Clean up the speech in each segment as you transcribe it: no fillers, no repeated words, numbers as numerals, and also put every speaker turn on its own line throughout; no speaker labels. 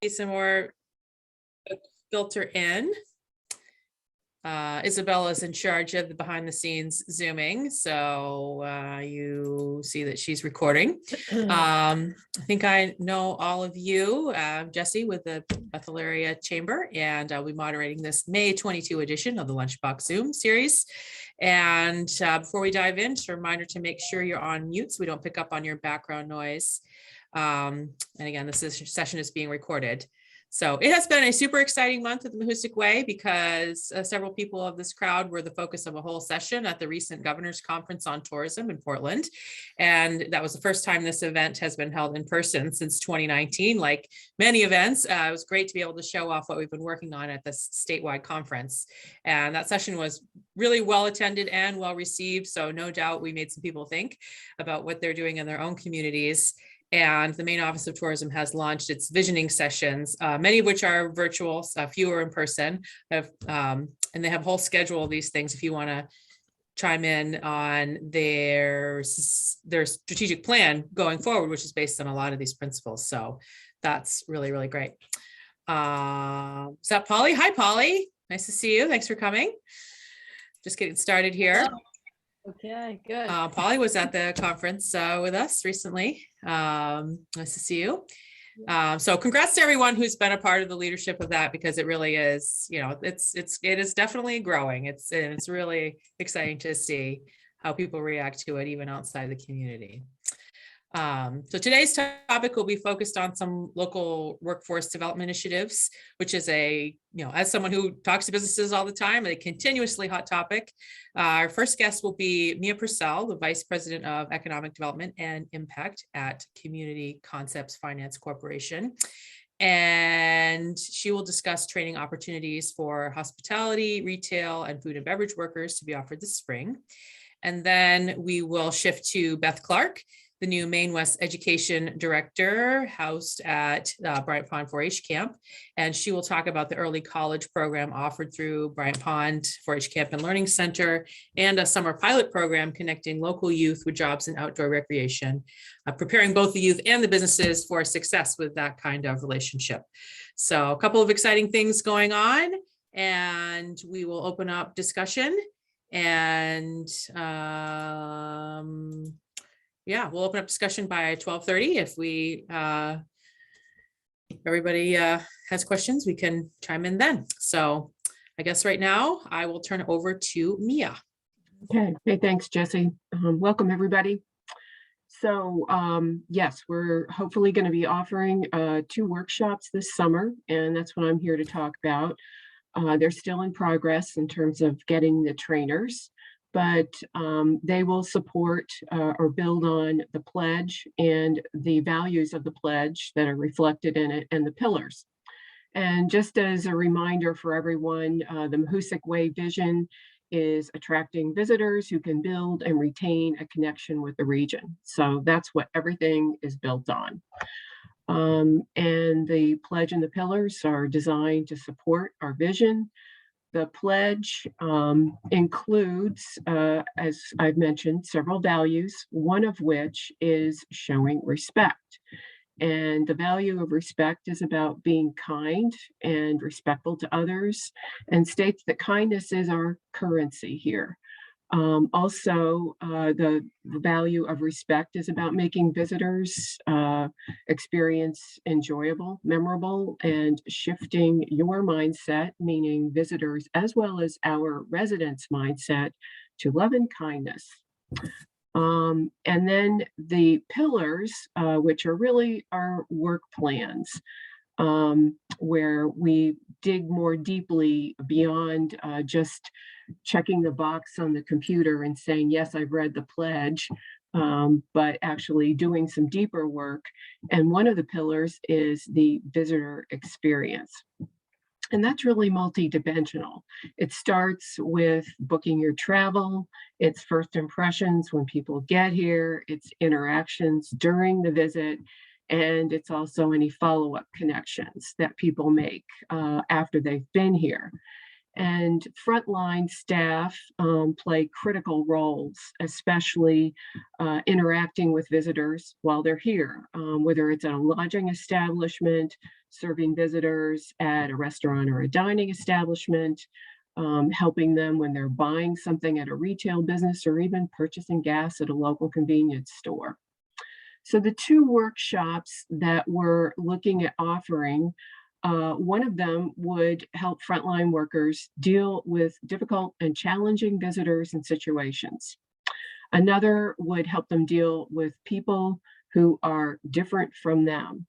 some more filter in. Isabella's in charge of the behind the scenes Zooming, so you see that she's recording. I think I know all of you, Jesse with the Bethel Area Chamber, and I'll be moderating this May 22 edition of the Lunchbox Zoom series. And before we dive in, just a reminder to make sure you're on mute so we don't pick up on your background noise. And again, this session is being recorded. So it has been a super exciting month at the Mahoosuc Way because several people of this crowd were the focus of a whole session at the recent Governor's Conference on Tourism in Portland. And that was the first time this event has been held in person since 2019. Like many events, it was great to be able to show off what we've been working on at this statewide conference. And that session was really well attended and well received. So no doubt we made some people think about what they're doing in their own communities. And the Maine Office of Tourism has launched its visioning sessions, many of which are virtual, fewer in person, and they have a whole schedule of these things if you want to chime in on their strategic plan going forward, which is based on a lot of these principles. So that's really, really great. Is that Polly? Hi, Polly. Nice to see you. Thanks for coming. Just getting started here.
Okay, good.
Polly was at the conference with us recently. Nice to see you. So congrats to everyone who's been a part of the leadership of that, because it really is, you know, it is definitely growing. It's really exciting to see how people react to it, even outside the community. So today's topic will be focused on some local workforce development initiatives, which is as someone who talks to businesses all the time, a continuously hot topic. Our first guest will be Mia Purcell, the Vice President of Economic Development and Impact at Community Concepts Finance Corporation. And she will discuss training opportunities for hospitality, retail, and food and beverage workers to be offered this spring. And then we will shift to Beth Clarke, the new Maine West Education Director, housed at Bryant Pond 4-H Camp. And she will talk about the early college program offered through Bryant Pond 4-H Camp and Learning Center, and a summer pilot program connecting local youth with jobs and outdoor recreation, preparing both the youth and the businesses for success with that kind of relationship. So a couple of exciting things going on, and we will open up discussion. And we'll open up discussion by 12:30. If everybody has questions, we can chime in then. So I guess right now I will turn it over to Mia.
Okay, thanks, Jesse. Welcome, everybody. So yes, we're hopefully going to be offering 2 workshops this summer, and that's what I'm here to talk about. They're still in progress in terms of getting the trainers, but they will support or build on the pledge and the values of the pledge that are reflected in it and the pillars. And just as a reminder for everyone, the Mahoosuc Way vision is attracting visitors who can build and retain a connection with the region. So that's what everything is built on. And the pledge and the pillars are designed to support our vision. The pledge includes, as I've mentioned, several values, one of which is showing respect. And the value of respect is about being kind and respectful to others, and states that kindness is our currency here. Also, the value of respect is about making visitors' experience enjoyable, memorable, and shifting your mindset, meaning visitors as well as our residents' mindset, to love and kindness. And then the pillars, which are really our work plans, where we dig more deeply beyond just checking the box on the computer and saying, yes, I've read the pledge, but actually doing some deeper work. And one of the pillars is the visitor experience. And that's really multidimensional. It starts with booking your travel, it's first impressions when people get here, it's interactions during the visit, and it's also any follow-up connections that people make after they've been here. And frontline staff play critical roles, especially interacting with visitors while they're here, whether it's at a lodging establishment, serving visitors at a restaurant or a dining establishment, helping them when they're buying something at a retail business, or even purchasing gas at a local convenience store. So the two workshops that we're looking at offering, one of them would help frontline workers deal with difficult and challenging visitors and situations. Another would help them deal with people who are different from them.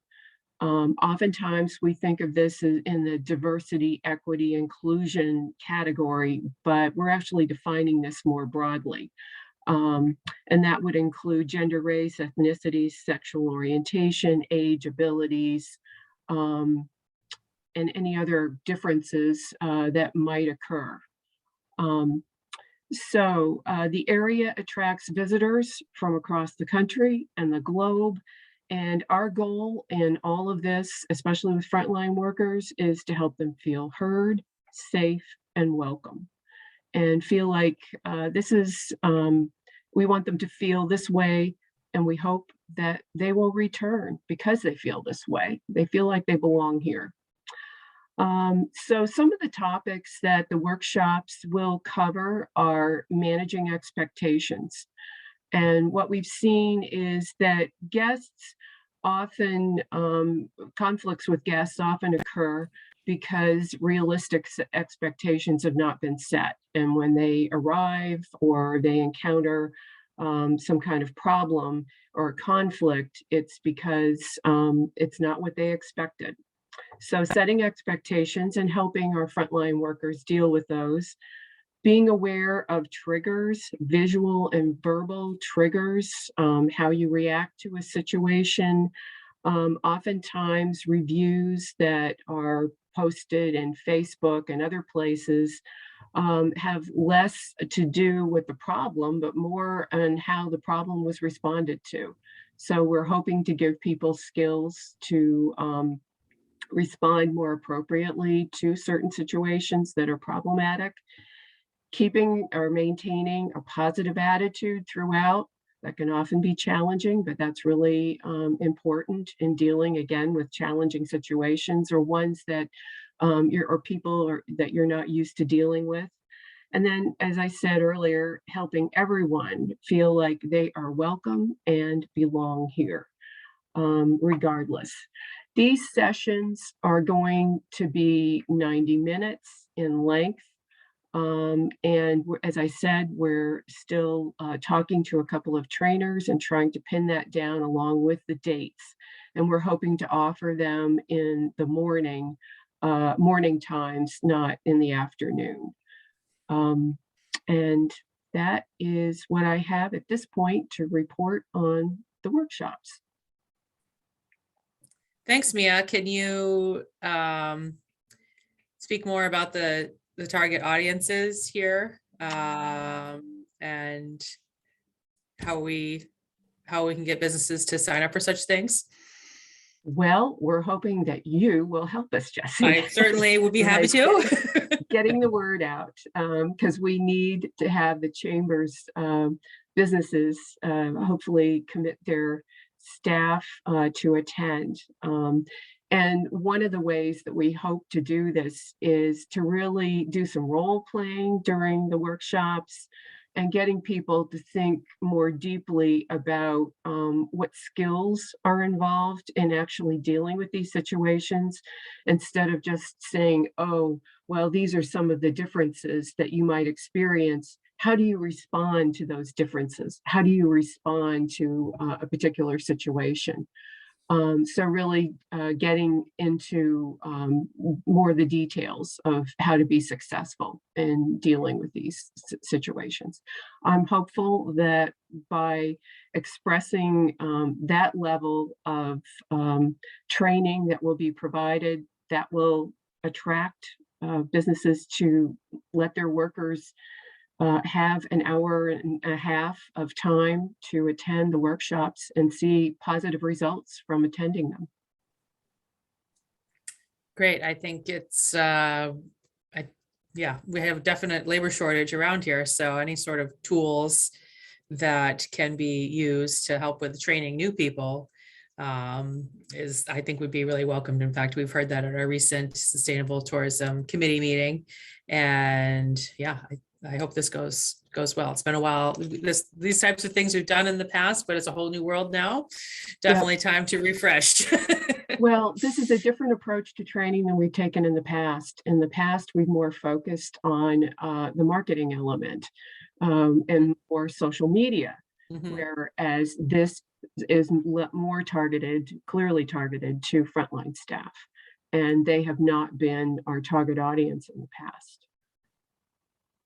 Oftentimes we think of this as in the diversity, equity, inclusion category, but we're actually defining this more broadly. And that would include gender, race, ethnicity, sexual orientation, age, abilities, and any other differences that might occur. The area attracts visitors from across the country and the globe. And our goal in all of this, especially with frontline workers, is to help them feel heard, safe, and welcome. And feel like we want them to feel this way, and we hope that they will return because they feel this way. They feel like they belong here. So some of the topics that the workshops will cover are managing expectations. And what we've seen is that guests often, conflicts with guests often occur because realistic expectations have not been set. And when they arrive or they encounter some kind of problem or conflict, it's because it's not what they expected. So setting expectations and helping our frontline workers deal with those. Being aware of triggers, visual and verbal triggers, how you react to a situation. Oftentimes reviews that are posted in Facebook and other places have less to do with the problem, but more on how the problem was responded to. So we're hoping to give people skills to respond more appropriately to certain situations that are problematic. Keeping or maintaining a positive attitude throughout. That can often be challenging, but that's really important in dealing again with challenging situations or ones that that you're not used to dealing with. And then, as I said earlier, helping everyone feel like they are welcome and belong here, regardless. These sessions are going to be 90 minutes in length. As I said, we're still talking to a couple of trainers and trying to pin that down along with the dates. And we're hoping to offer them in the morning times, not in the afternoon. And that is what I have at this point to report on the workshops.
Thanks, Mia. Can you speak more about the target audiences here and how we can get businesses to sign up for such things?
Well, we're hoping that you will help us, Jessie.
I certainly would be happy to.
Getting the word out, because we need to have the chamber's businesses hopefully commit their staff to attend. And one of the ways that we hope to do this is to really do some role playing during the workshops and getting people to think more deeply about what skills are involved in actually dealing with these situations, instead of just saying, oh, well, these are some of the differences that you might experience. How do you respond to those differences? How do you respond to a particular situation? So really getting into more of the details of how to be successful in dealing with these situations. I'm hopeful that by expressing that level of training that will be provided, that will attract businesses to let their workers have an hour and a half of time to attend the workshops and see positive results from attending them.
Great. I think it's yeah, we have definite labor shortage around here. So any sort of tools that can be used to help with training new people is, I think, would be really welcomed. In fact, we've heard that at our recent Sustainable Tourism Committee meeting. And yeah, I hope this goes well. It's been a while. These types of things we've done in the past, but it's a whole new world now. Definitely time to refresh.
Well, this is a different approach to training than we've taken in the past. In the past, we've more focused on the marketing element and more social media, whereas this is more targeted, clearly targeted to frontline staff, and they have not been our target audience in the past.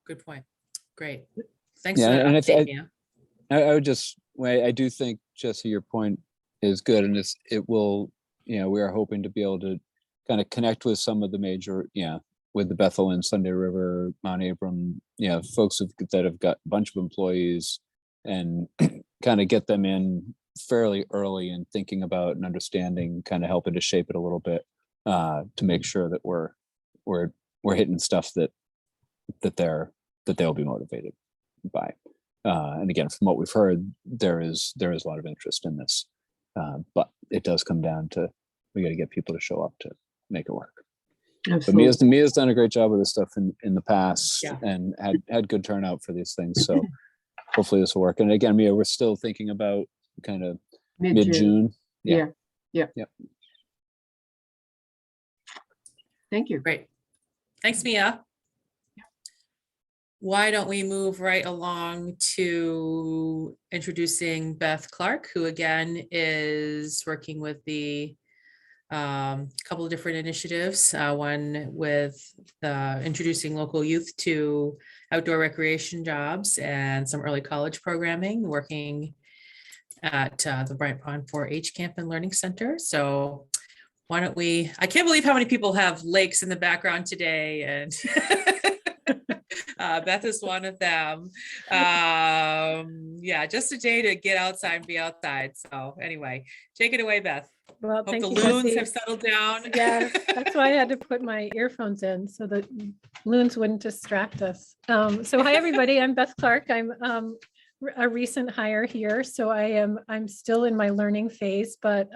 Good point. Great. Thanks
Yeah,
for the
and
update, Mia.
I would just, I do think, Jesse, your point is good, and it will, we are hoping to be able to kind of connect with some of the major, with the Bethel and Sunday River, Mount Abram, folks that have got a bunch of employees, and kind of get them in fairly early and thinking about and understanding, kind of helping to shape it a little bit to make sure that we're hitting stuff that they'll be motivated by. And again, from what we've heard, there is a lot of interest in this, but it does come down to, we got to get people to show up to make it work.
Absolutely.
But Mia's done a great job with this stuff in the past,
Yeah.
and had good turnout for these things. So hopefully this will work. And again, Mia, we're still thinking about kind of mid-June.
Yeah.
Yep.
Thank you.
Great. Thanks, Mia. Why don't we move right along to introducing Beth Clarke, who again is working with the couple of different initiatives. One with introducing local youth to outdoor recreation jobs and some early college programming, working at the Bryant Pond 4-H Camp and Learning Center. So why don't we, I can't believe how many people have lakes in the background today, and Beth is one of them. Yeah, just a day to get outside and be outside. So anyway, take it away, Beth.
Well,
Hope
thank
the
you,
loons
Jesse.
have settled down.
Yes, that's why I had to put my earphones in so that loons wouldn't distract us. So hi, everybody. I'm Beth Clarke. I'm a recent hire here. So I'm still in my learning phase, but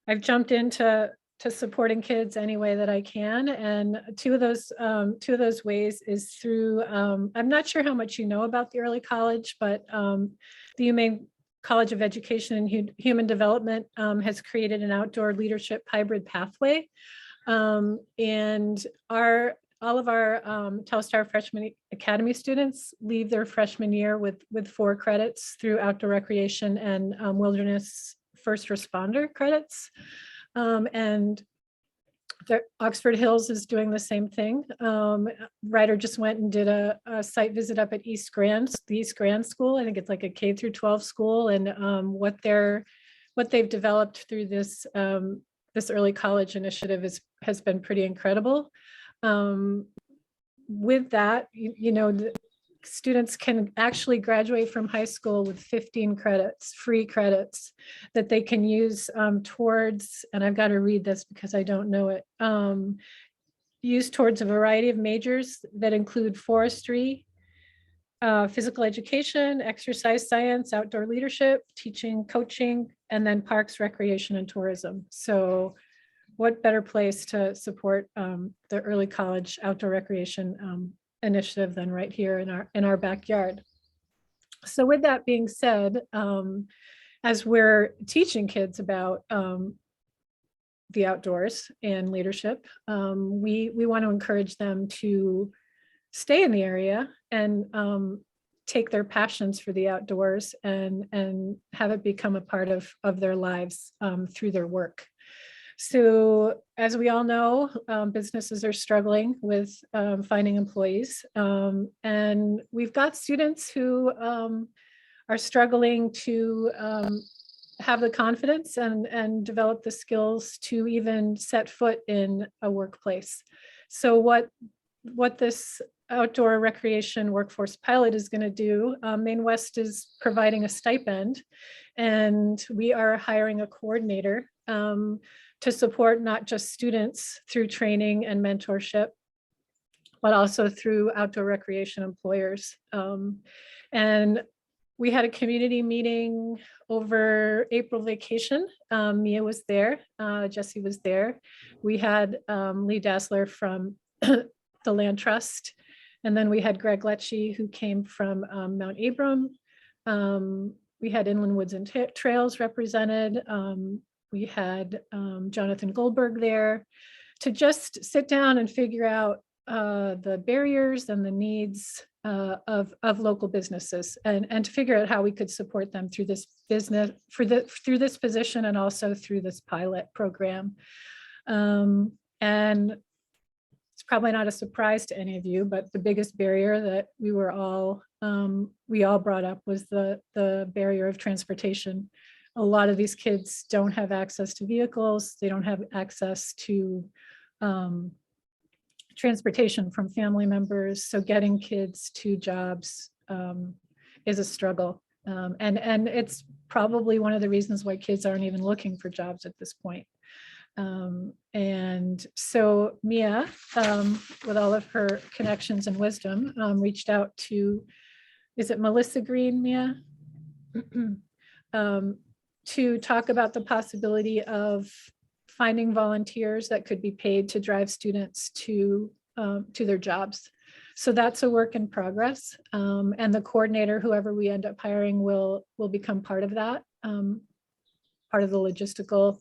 I've jumped into supporting kids any way that I can. And two of those ways is through, I'm not sure how much you know about the early college, but the UMaine College of Education and Human Development has created an outdoor leadership hybrid pathway. And all of our Telstar Freshman Academy students leave their freshman year with 4 credits through outdoor recreation and wilderness first responder credits. And Oxford Hills is doing the same thing. Ryder just went and did a site visit up at East Grand, the East Grand School. I think it's like a K through 12 school, and what they've developed through this early college initiative has been pretty incredible. With that, the students can actually graduate from high school with 15 credits, free credits that they can use towards, and I've got to read this because I don't know it, use towards a variety of majors that include forestry, physical education, exercise science, outdoor leadership, teaching, coaching, and then parks, recreation, and tourism. So what better place to support the early college outdoor recreation initiative than right here in our backyard. So with that being said, as we're teaching kids about the outdoors and leadership, we want to encourage them to stay in the area and take their passions for the outdoors and have it become a part of their lives through their work. So as we all know, businesses are struggling with finding employees, and we've got students who are struggling to have the confidence and develop the skills to even set foot in a workplace. So what this outdoor recreation workforce pilot is going to do, Maine West is providing a stipend, and we are hiring a coordinator to support not just students through training and mentorship, but also through outdoor recreation employers. And we had a community meeting over April vacation. Mia was there, Jesse was there. We had Lee Dassler from the Land Trust. And then we had Greg Lecce, who came from Mount Abram. We had Inland Woods and Trails represented. We had Jonathan Goldberg there to just sit down and figure out the barriers and the needs of local businesses, and to figure out how we could support them through this business, through this position, and also through this pilot program. And it's probably not a surprise to any of you, but the biggest barrier that we all brought up was the barrier of transportation. A lot of these kids don't have access to vehicles. They don't have access to transportation from family members. So getting kids to jobs is a struggle. And it's probably one of the reasons why kids aren't even looking for jobs at this point. And so Mia, with all of her connections and wisdom, reached out to, is it Melissa Green, Mia? To talk about the possibility of finding volunteers that could be paid to drive students to their jobs. So that's a work in progress. And the coordinator, whoever we end up hiring, will become part of that, part of the logistical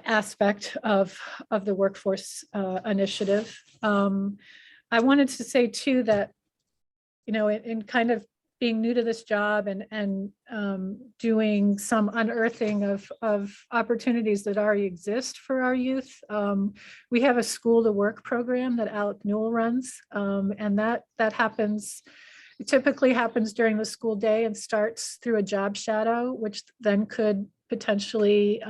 aspect of the workforce initiative. I wanted to say too that, you know, in kind of being new to this job and doing some unearthing of opportunities that already exist for our youth. We have a school to work program that Alec Newell runs, and that happens, it typically happens during the school day and starts through a job shadow, which then could potentially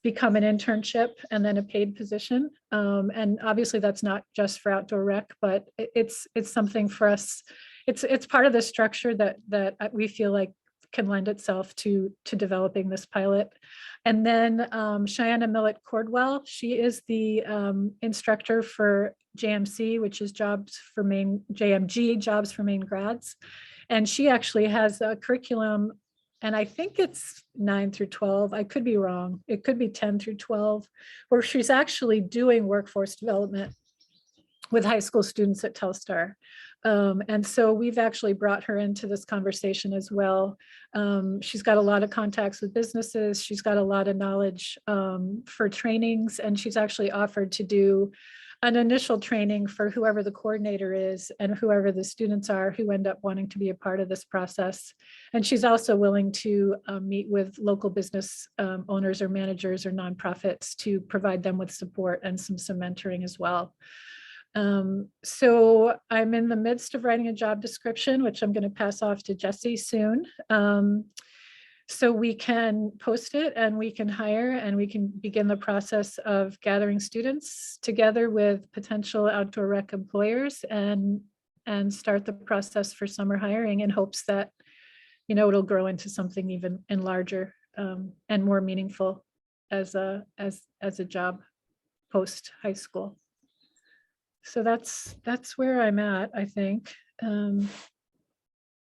become an internship and then a paid position. And obviously that's not just for outdoor rec, but it's something for us. It's part of the structure that we feel like can lend itself to developing this pilot. And then Cheyenne Millett Cordwell, she is the instructor for JMC, which is JMG, Jobs for Maine Grads. And she actually has a curriculum, and I think it's 9 through 12. I could be wrong. It could be 10 through 12, where she's actually doing workforce development with high school students at Telstar. And so we've actually brought her into this conversation as well. She's got a lot of contacts with businesses. She's got a lot of knowledge for trainings, and she's actually offered to do an initial training for whoever the coordinator is and whoever the students are who end up wanting to be a part of this process. And she's also willing to meet with local business owners or managers or nonprofits to provide them with support and some mentoring as well. So I'm in the midst of writing a job description, which I'm going to pass off to Jesse soon. So we can post it and we can hire and we can begin the process of gathering students together with potential outdoor rec employers and start the process for summer hiring in hopes that, you know, it'll grow into something even larger and more meaningful as a job post high school. So that's where I'm at, I think.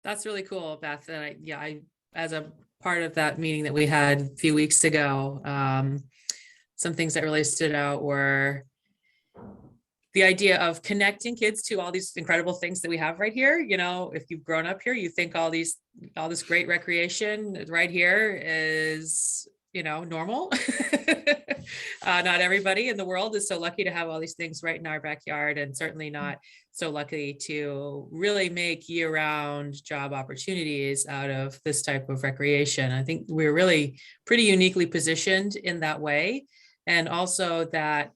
That's really cool, Beth. And I as a part of that meeting that we had a few weeks ago, some things that really stood out were the idea of connecting kids to all these incredible things that we have right here. You know, if you've grown up here, you think all this great recreation right here is, you know, normal. Not everybody in the world is so lucky to have all these things right in our backyard, and certainly not so lucky to really make year-round job opportunities out of this type of recreation. I think we're really pretty uniquely positioned in that way. And also that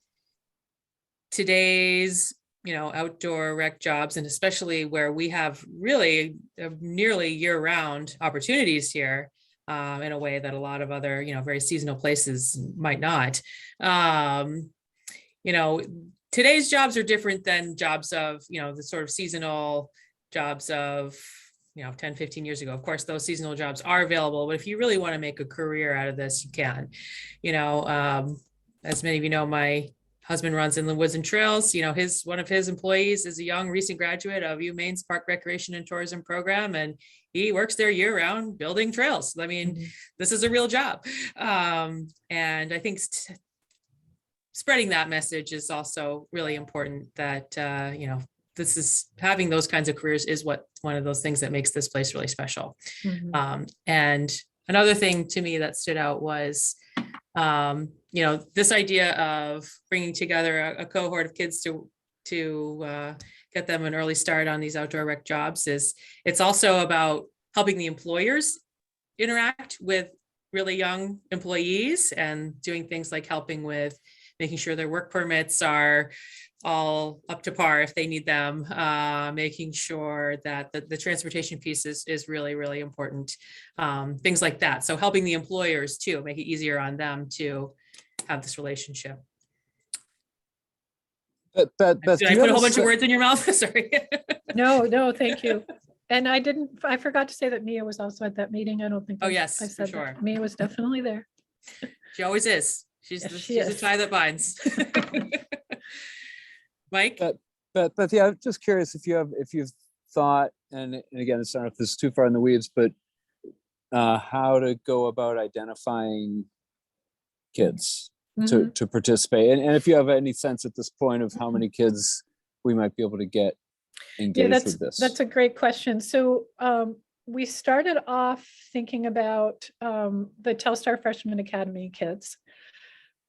today's, you know, outdoor rec jobs, and especially where we have really nearly year-round opportunities here, in a way that a lot of other, you know, very seasonal places might not. You know, today's jobs are different than jobs of, you know, the sort of seasonal jobs of, you know, 10, 15 years ago. Of course, those seasonal jobs are available, but if you really want to make a career out of this, you can. You know, as many of you know, my husband runs in the woods and trails. You know, one of his employees is a young recent graduate of UMaine's Park Recreation and Tourism program, and he works there year round building trails. I mean, this is a real job. And I think spreading that message is also really important, that, you know, this is having those kinds of careers is one of those things that makes this place really special. And another thing to me that stood out was, you know, this idea of bringing together a cohort of kids to get them an early start on these outdoor rec jobs. It's also about helping the employers interact with really young employees and doing things like helping with making sure their work permits are all up to par if they need them, making sure that the transportation piece is really, really important, things like that. So helping the employers too, make it easier on them to have this relationship.
Beth,
Did I put a whole bunch of words in your mouth? Sorry.
No, thank you. And I forgot to say that Mia was also at that meeting. I don't think.
Oh,
I
yes, for
said
sure.
that. Mia was definitely there.
She always is. She's
Yes,
the,
she
she's a
is.
tie that binds. Mike?
But yeah, I'm just curious if you've thought, and again, it's not if this is too far in the weeds, but how to go about identifying kids to participate, and if you have any sense at this point of how many kids we might be able to get engaged with this.
That's a great question. So we started off thinking about the Telstar Freshman Academy kids,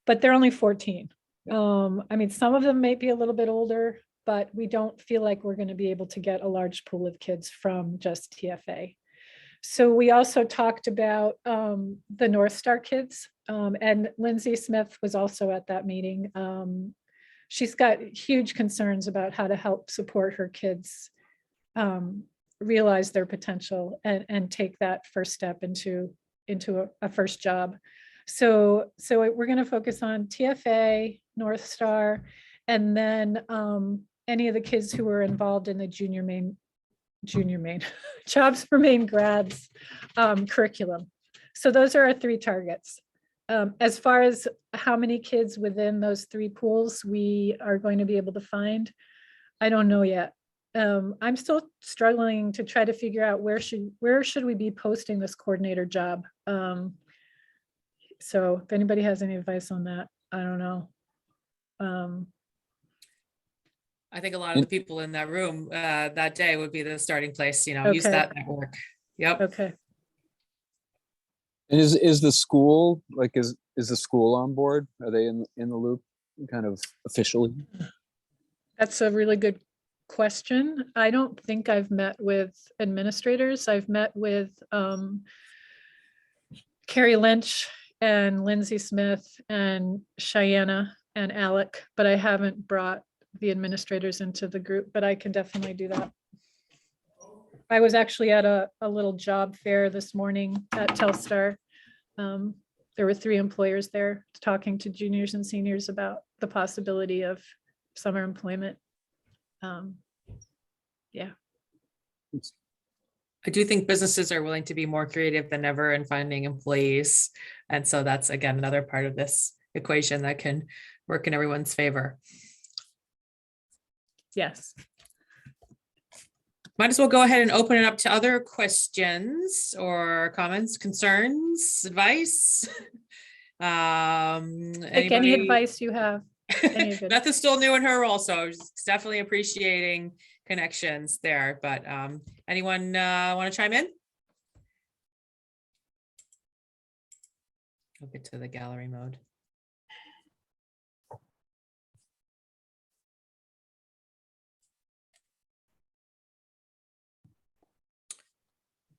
but they're only 14. I mean, some of them may be a little bit older, but we don't feel like we're going to be able to get a large pool of kids from just TFA. So we also talked about the North Star kids, and Lindsay Smith was also at that meeting. She's got huge concerns about how to help support her kids realize their potential and take that first step into a first job. So we're going to focus on TFA, North Star, and then any of the kids who were involved in the junior Maine Jobs for Maine grads curriculum. So those are our 3 targets. As far as how many kids within those 3 pools we are going to be able to find, I don't know yet. I'm still struggling to try to figure out where should we be posting this coordinator job. So if anybody has any advice on that, I don't know.
I think a lot of the people in that room that day would be the starting place, you know, use that network. Yep.
Okay.
And is the school, like, is the school on board? Are they in the loop kind of officially?
That's a really good question. I don't think I've met with administrators. I've met with Carrie Lynch and Lindsay Smith and Cheyenne and Alec, but I haven't brought the administrators into the group, but I can definitely do that. I was actually at a little job fair this morning at Telstar. There were 3 employers there talking to juniors and seniors about the possibility of summer employment. Yeah.
I do think businesses are willing to be more creative than ever in finding employees. And so that's, again, another part of this equation that can work in everyone's favor.
Yes.
Might as well go ahead and open it up to other questions or comments, concerns, advice.
Like any advice you have.
Beth is still new in her role, so definitely appreciating connections there. But anyone want to chime in? I'll get to the gallery mode.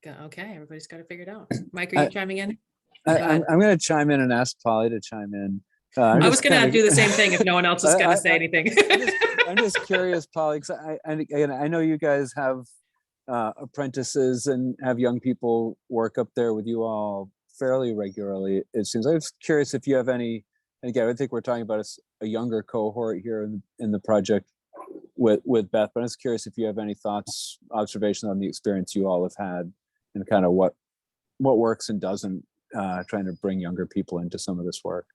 Okay, everybody's got to figure it out. Mike, are you chiming in?
I'm going to chime in and ask Polly to chime in.
I was going to do the same thing if no one else was going to say anything.
I'm just curious, Polly, because I know you guys have apprentices and have young people work up there with you all fairly regularly, it seems. I was curious if you have any, and again, I think we're talking about a younger cohort here in the project with Beth, but I was curious if you have any thoughts, observations on the experience you all have had and kind of what works and doesn't, trying to bring younger people into some of this work.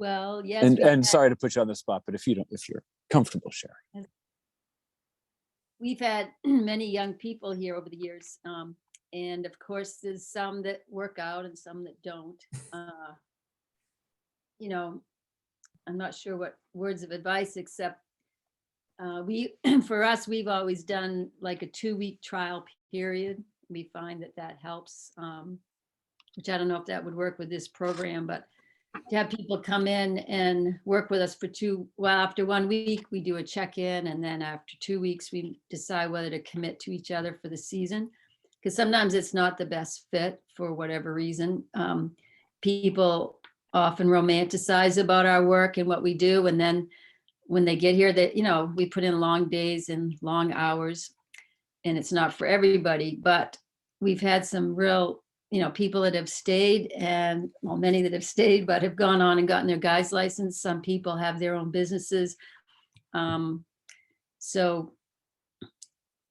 Well, yes.
And sorry to put you on the spot, but if you're comfortable sharing.
We've had many young people here over the years. And of course, there's some that work out and some that don't. You know, I'm not sure what words of advice, except for us, we've always done like a 2-week trial period. We find that helps, which I don't know if that would work with this program, but to have people come in and work with us for after 1 week, we do a check-in, and then after 2 weeks, we decide whether to commit to each other for the season. Because sometimes it's not the best fit for whatever reason. People often romanticize about our work and what we do, and then when they get here, that we put in long days and long hours, and it's not for everybody. But we've had some real people that have stayed, and many that have stayed but have gone on and gotten their guide's license. Some people have their own businesses. So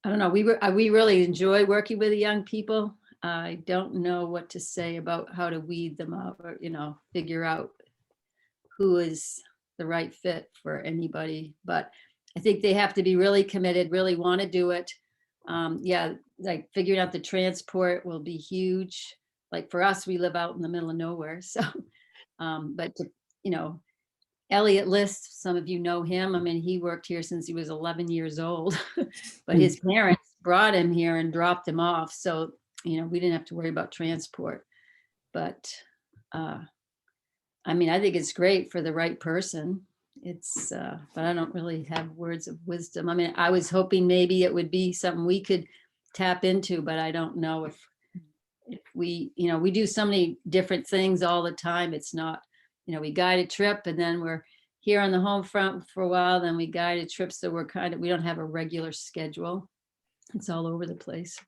I don't know, we really enjoy working with the young people. I don't know what to say about how to weed them out or, figure out who is the right fit for anybody. But I think they have to be really committed, really want to do it. Like figuring out the transport will be huge. Like for us, we live out in the middle of nowhere. So, but Elliot List, some of you know him. I mean, he worked here since he was 11 years old, but his parents brought him here and dropped him off. So, we didn't have to worry about transport. But I mean, I think it's great for the right person. It's, but I don't really have words of wisdom. I mean, I was hoping maybe it would be something we could tap into, but I don't know if we, we do so many different things all the time. It's not, we guide a trip and then we're here on the home front for a while, then we guide a trip. So we don't have a regular schedule. It's all over the place,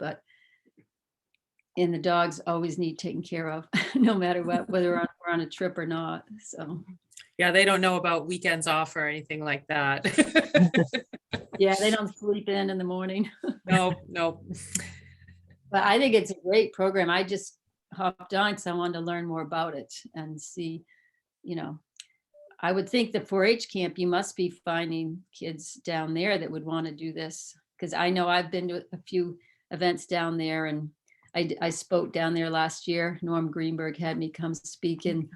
and the dogs always need taken care of no matter what, whether we're on a trip or not. So.
Yeah, they don't know about weekends off or anything like that.
Yeah, they don't sleep in the morning.
No.
But I think it's a great program. I just hopped on because I wanted to learn more about it and see, I would think the 4-H camp, you must be finding kids down there that would want to do this. Because I know I've been to a few events down there, and I spoke down there last year. Norm Greenberg had me come speak, and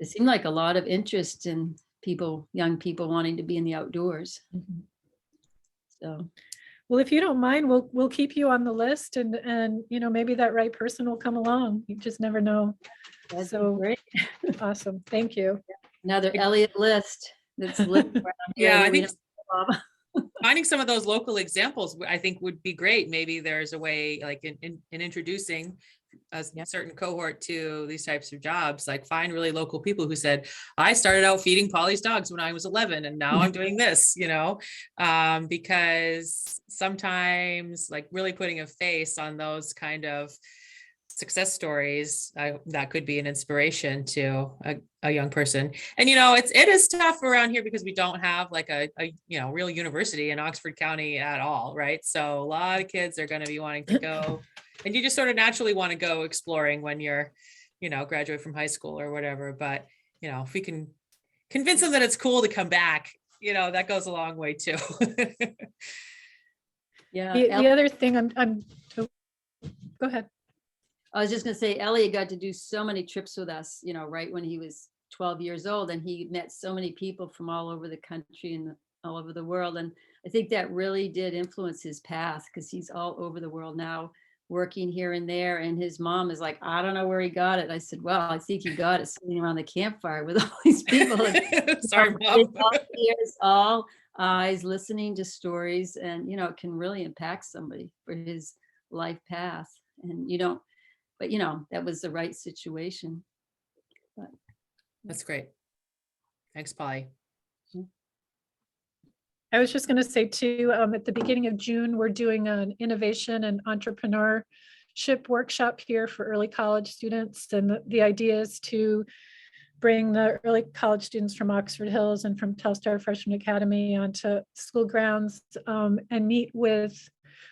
it seemed like a lot of interest in young people wanting to be in the outdoors. So,
well, if you don't mind, we'll keep you on the list, and maybe that right person will come along. You just never know.
that's
So
great.
awesome. Thank you.
Another Elliot List that's living around here.
Yeah, I
that we
think
don't know of.
finding some of those local examples, I think would be great. Maybe there's a way, like in introducing a certain cohort to these types of jobs, like find really local people who said, I started out feeding Polly's dogs when I was 11 and now I'm doing this, because sometimes like really putting a face on those kind of success stories, that could be an inspiration to a young person. And it is tough around here because we don't have like a real university in Oxford County at all, right? So a lot of kids are going to be wanting to go, and you just sort of naturally want to go exploring when you're graduate from high school or whatever. But if we can convince them that it's cool to come back, that goes a long way too.
Yeah.
The other thing go ahead.
I was just going to say, Elliot got to do so many trips with us, right when he was 12 years old, and he met so many people from all over the country and all over the world. And I think that really did influence his path, because he's all over the world now, working here and there. And his mom is like, I don't know where he got it. I said, well, I think he got it sitting around the campfire with all these people.
Sorry, Mom.
All ears, all eyes, listening to stories, and it can really impact somebody for his life path. And but that was the right situation. But
That's great. Thanks, Polly.
I was just going to say too, at the beginning of June, we're doing an innovation and entrepreneurship workshop here for early college students. And the idea is to bring the early college students from Oxford Hills and from Telstar Freshman Academy onto school grounds and meet with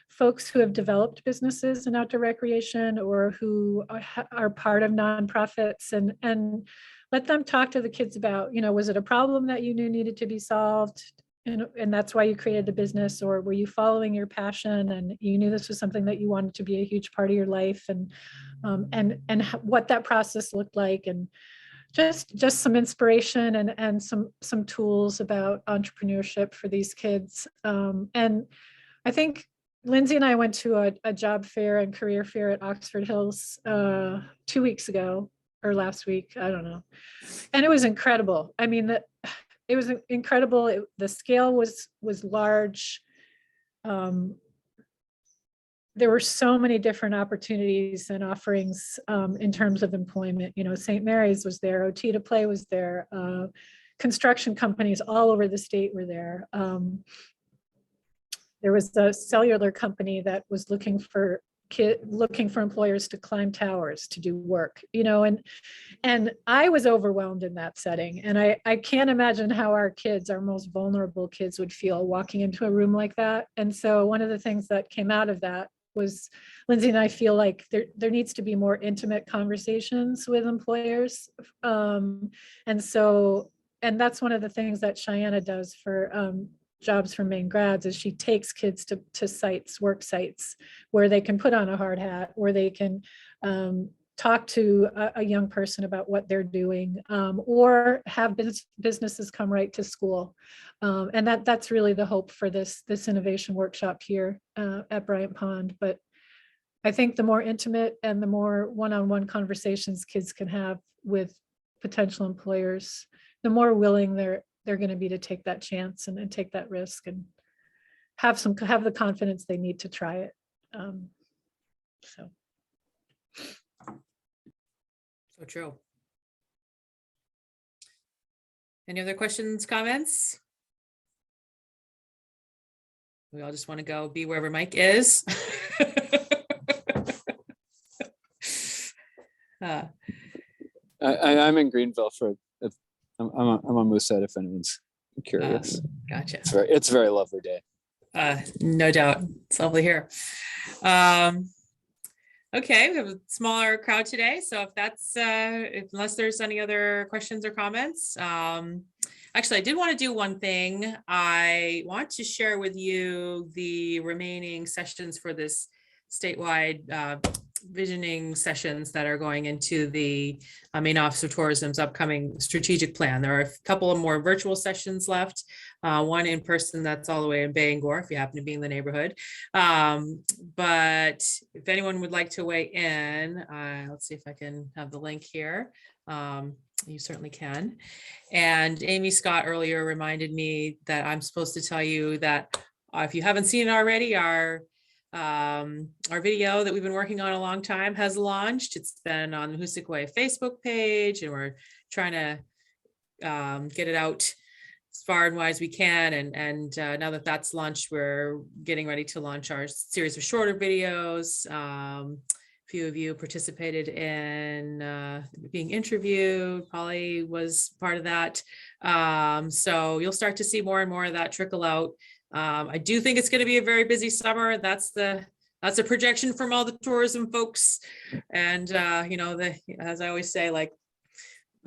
folks who have developed businesses in outdoor recreation or who are part of nonprofits and let them talk to the kids about, was it a problem that you knew needed to be solved? And that's why you created the business, or were you following your passion and you knew this was something that you wanted to be a huge part of your life, and what that process looked like, and just some inspiration and some tools about entrepreneurship for these kids. And I think Lindsay and I went to a job fair and career fair at Oxford Hills 2 weeks ago, or last week, I don't know. And it was incredible. I mean, it was incredible. The scale was large. There were so many different opportunities and offerings in terms of employment. St. Mary's was there, OT to Play was there, construction companies all over the state were there. There was a cellular company that was looking for employers to climb towers to do work, and I was overwhelmed in that setting. And I can't imagine how our most vulnerable kids would feel walking into a room like that. And so one of the things that came out of that was Lindsay and I feel like there needs to be more intimate conversations with employers. And that's one of the things that Cheyenne does for Jobs for Maine grads, is she takes kids to sites, work sites, where they can put on a hard hat, where they can talk to a young person about what they're doing, or have businesses come right to school. And that's really the hope for this innovation workshop here at Bryant Pond. But I think the more intimate and the more one-on-one conversations kids can have with potential employers, the more willing they're going to be to take that chance and take that risk and have the confidence they need to try it. So
true. Any other questions, comments? We all just want to go be wherever Mike is.
I'm in Greenville I'm on Moosehead if anyone's curious.
Gotcha.
It's a very lovely day.
No doubt. It's lovely here. Okay, we have a smaller crowd today. So if that's, unless there's any other questions or comments, actually, I did want to do one thing. I want to share with you the remaining sessions for this statewide visioning sessions that are going into the Maine Office of Tourism's upcoming strategic plan. There are a couple of more virtual sessions left, one in person that's all the way in Bangor, if you happen to be in the neighborhood. But if anyone would like to weigh in, let's see if I can have the link here. You certainly can. And Amy Scott earlier reminded me that I'm supposed to tell you that if you haven't seen it already, our video that we've been working on a long time has launched. It's been on the Hoosick Way Facebook page, and we're trying to get it out as far and wide as we can. And now that that's launched, we're getting ready to launch our series of shorter videos. A few of you participated in being interviewed. Polly was part of that. So you'll start to see more and more of that trickle out. I do think it's going to be a very busy summer. That's a projection from all the tourism folks. And, as I always say, like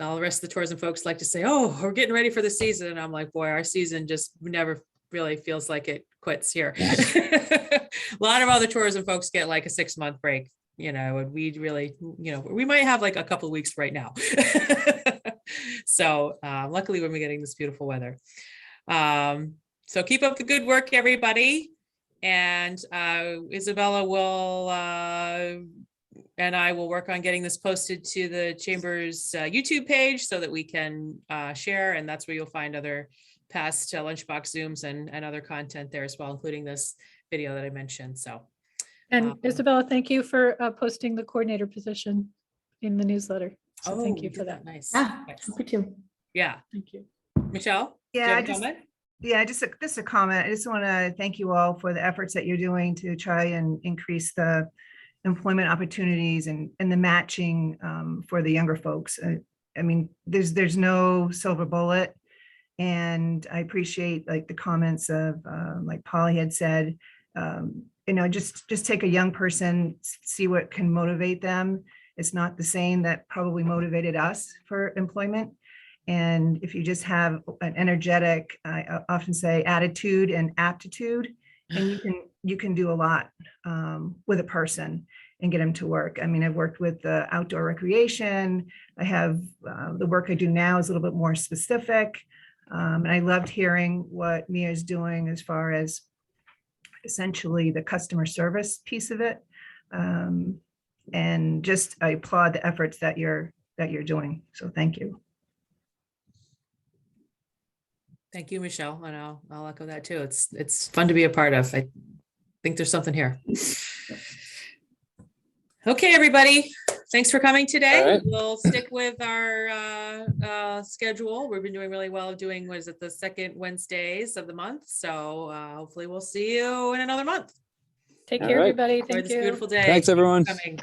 all the rest of the tourism folks like to say, oh, we're getting ready for the season. And I'm like, boy, our season just never really feels like it quits here. A lot of other tourism folks get like a 6-month break, and we really, we might have like a couple of weeks right now. So luckily we're getting this beautiful weather. So keep up the good work, everybody. And Isabella will, and I will work on getting this posted to the Chamber's YouTube page so that we can share. And that's where you'll find other past Lunchbox Zooms and other content there as well, including this video that I mentioned. So.
And Isabella, thank you for posting the coordinator position in the newsletter. So thank you for that.
Nice.
Nice.
Me too.
Yeah.
Thank you.
Michelle?
Yeah,
do you have a comment?
just a comment. I just want to thank you all for the efforts that you're doing to try and increase the employment opportunities and the matching for the younger folks. I mean, there's no silver bullet, and I appreciate like the comments of like Polly had said, just take a young person, see what can motivate them, It's not the same that probably motivated us for employment. And if you just have an energetic, I often say attitude and aptitude, and you can do a lot with a person and get them to work. I mean, I've worked with the outdoor recreation. I have the work I do now is a little bit more specific. And I loved hearing what Mia is doing as far as essentially the customer service piece of it. And just I applaud the efforts that you're doing. So thank you.
Thank you, Michelle. And I'll echo that too. It's fun to be a part of. I think there's something here. Okay, everybody. Thanks for coming today.
All right.
We'll stick with our schedule. We've been doing really well doing, was it the second Wednesdays of the month? So hopefully we'll see you in another month.
Take
All
care,
right.
everybody.
Enjoy
Thank
this
you.
beautiful day.
Thanks, everyone.
Coming.